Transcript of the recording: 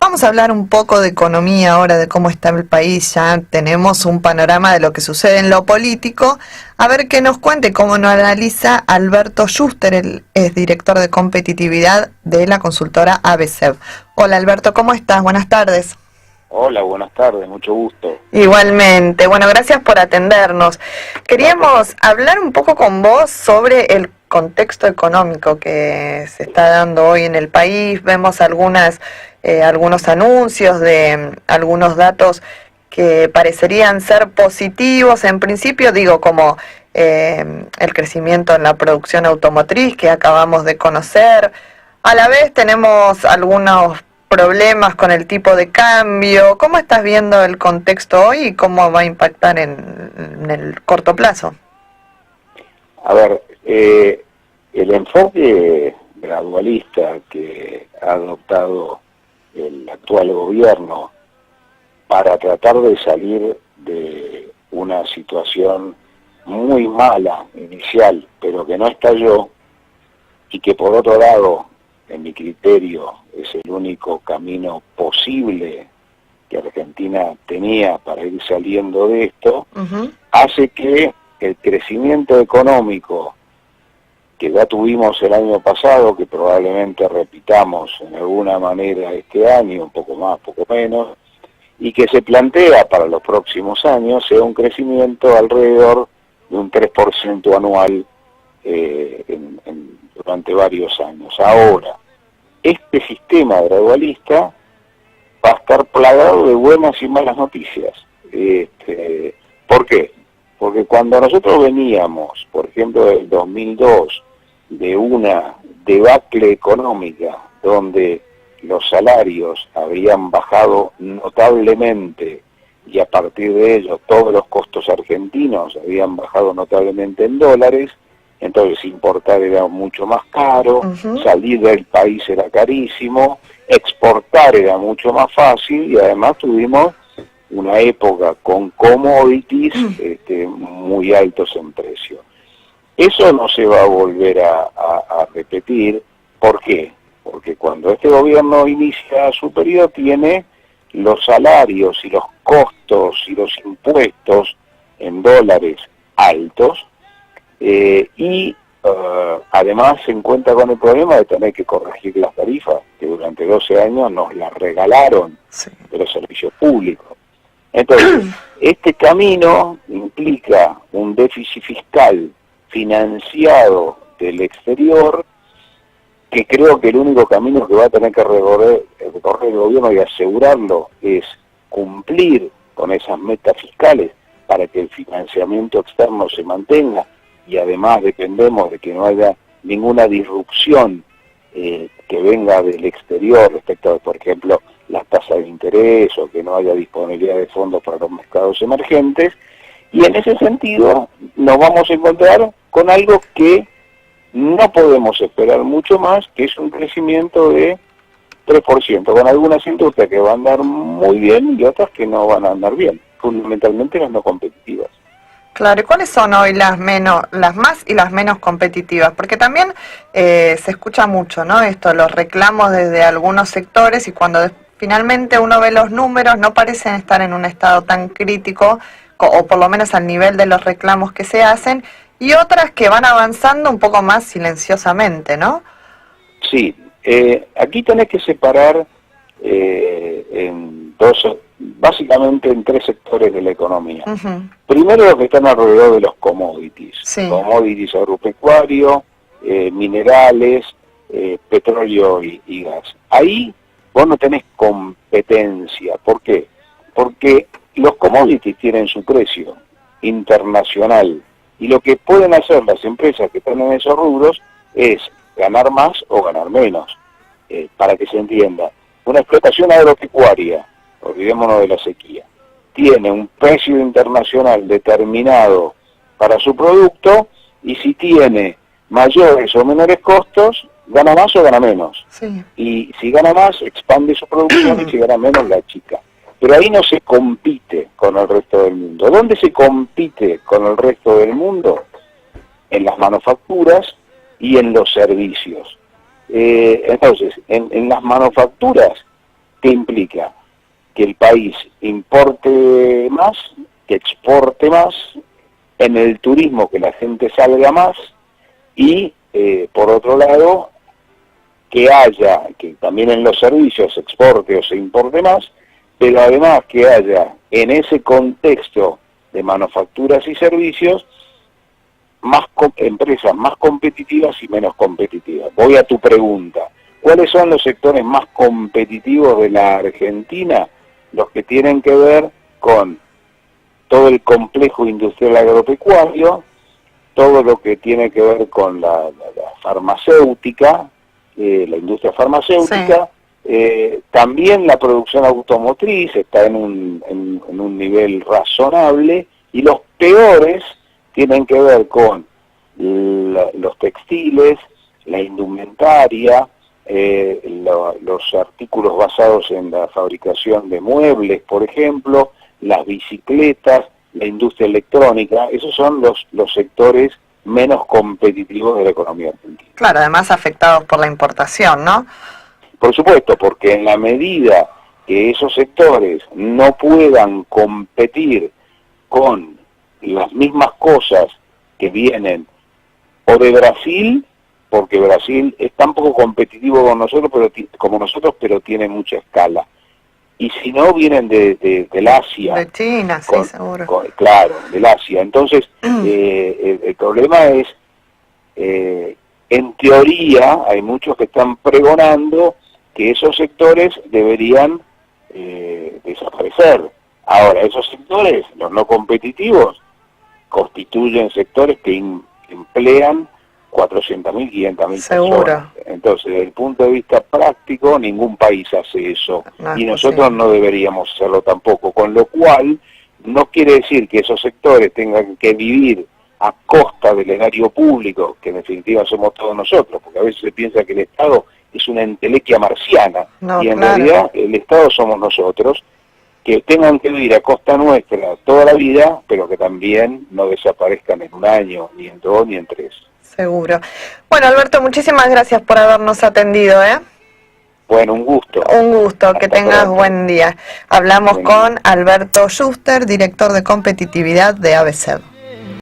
Vamos a hablar un poco de economía ahora, de cómo está el país. Ya tenemos un panorama de lo que sucede en lo político. A ver qué nos cuente, cómo nos analiza Alberto Schuster, él es director de competitividad de la consultora ABCEB. Hola Alberto, ¿cómo estás? Buenas tardes. Hola, buenas tardes, mucho gusto. Igualmente, bueno, gracias por atendernos. Queríamos hablar un poco con vos sobre el contexto económico que se está dando hoy en el país. Vemos algunos anuncios de algunos datos que parecerían ser positivos. En principio, digo, como el crecimiento en la producción automotriz que acabamos de conocer. A la vez tenemos algunos problemas con el tipo de cambio. ¿Cómo estás viendo el contexto hoy y cómo va a impactar en el corto plazo? A ver, el enfoque gradualista que ha adoptado el actual gobierno para tratar de salir de una situación muy mala inicial, pero que no estalló, y que por otro lado, en mi criterio, es el único camino posible que Argentina tenía para ir saliendo de esto, hace que el crecimiento económico que ya tuvimos el año pasado, que probablemente repitamos en alguna manera este año, un poco más, poco menos, y que se plantea para los próximos años, sea un crecimiento alrededor de un 3% anual durante varios años. Ahora, este sistema gradualista va a estar plagado de buenas y malas noticias. ¿Por qué? Porque cuando nosotros veníamos, por ejemplo, del 2002, de una debacle económica donde los salarios habían bajado notablemente y a partir de ello todos los costos argentinos habían bajado notablemente en dólares, entonces importar era mucho más caro, salir del país era carísimo, exportar era mucho más fácil y además tuvimos una época con commodities muy altos en precio. Eso no se va a volver a repetir. ¿Por qué? Porque cuando este gobierno inicia su periodo tiene los salarios y los costos y los impuestos en dólares altos, además se encuentra con el problema de tener que corregir las tarifas, que durante 12 años nos las regalaron de los servicios públicos. Entonces, este camino implica un déficit fiscal financiado del exterior, que creo que el único camino que va a tener que recorrer el gobierno y asegurarlo es cumplir con esas metas fiscales para que el financiamiento externo se mantenga, y además dependemos de que no haya ninguna disrupción que venga del exterior respecto a, por ejemplo, las tasas de interés o que no haya disponibilidad de fondos para los mercados emergentes, y en ese sentido nos vamos a encontrar con algo que no podemos esperar mucho más, que es un crecimiento de 3%, con algunas industrias que van a andar muy bien y otras que no van a andar bien, fundamentalmente las no competitivas. Claro, ¿y cuáles son hoy las más y las menos competitivas? Porque también se escucha mucho, ¿no? Los reclamos desde algunos sectores, y cuando finalmente uno ve los números no parecen estar en un estado tan crítico, o por lo menos al nivel de los reclamos que se hacen, y otras que van avanzando un poco más silenciosamente, ¿no? Sí, aquí tenés que separar básicamente en tres sectores de la economía. Primero, los que están alrededor de los commodities, commodities agropecuario, minerales, petróleo y gas. Ahí vos no tenés competencia. ¿Por qué? Porque los commodities tienen su precio internacional, y lo que pueden hacer las empresas que están en esos rubros es ganar más o ganar menos. Para que se entienda, una explotación agropecuaria, olvidémonos de la sequía, tiene un precio internacional determinado para su producto, y si tiene mayores o menores costos, gana más o gana menos. Y si gana más, expande su producción, y si gana menos, la achica. Pero ahí no se compite con el resto del mundo. ¿Dónde se compite con el resto del mundo? En las manufacturas y en los servicios. Entonces, en las manufacturas ¿Qué implica? Que el país importe más, que exporte más, en el turismo que la gente salga más y, por otro lado, que haya, que también en los servicios se exporte o se importe más, pero además que haya en ese contexto de manufacturas y servicios más empresas más competitivas y menos competitivas. Voy a tu pregunta. ¿Cuáles son los sectores más competitivos de la Argentina? Los que tienen que ver con todo el complejo industrial agropecuario, todo lo que tiene que ver con la farmacéutica, la industria farmacéutica, también la producción automotriz está en un nivel razonable, y los peores tienen que ver con los textiles, la indumentaria, los artículos basados en la fabricación de muebles, por ejemplo, las bicicletas, la industria electrónica. Esos son los sectores menos competitivos de la economía argentina. Claro, además afectados por la importación, ¿no? Por supuesto, porque en la medida que esos sectores no puedan competir con las mismas cosas que vienen o de Brasil, porque Brasil es tan poco competitivo con nosotros, como nosotros, pero tiene mucha escala. Y si no, vienen del Asia. De China, sí, seguro. Claro, del Asia. Entonces, el problema es, en teoría, hay muchos que están pregonando que esos sectores deberían desaparecer. Ahora, esos sectores, los no competitivos, constituyen sectores que emplean 400.000, 500.000 personas. Entonces, desde el punto de vista práctico, ningún país hace eso. Y nosotros no deberíamos hacerlo tampoco. Con lo cual, no quiere decir que esos sectores tengan que vivir a costa del erario público, que en definitiva somos todos nosotros, porque a veces se piensa que el Estado es una entelequia marciana, y en realidad el Estado somos nosotros, que tengan que vivir a costa nuestra toda la vida, pero que también no desaparezcan en un año, ni en 2, ni en 3. Seguro. Bueno, Alberto, muchísimas gracias por habernos atendido, ¿eh? Bueno, un gusto. Un gusto, Hasta que tengas pronto. buen día. Hablamos con Alberto Schuster, director de competitividad de ABCEB.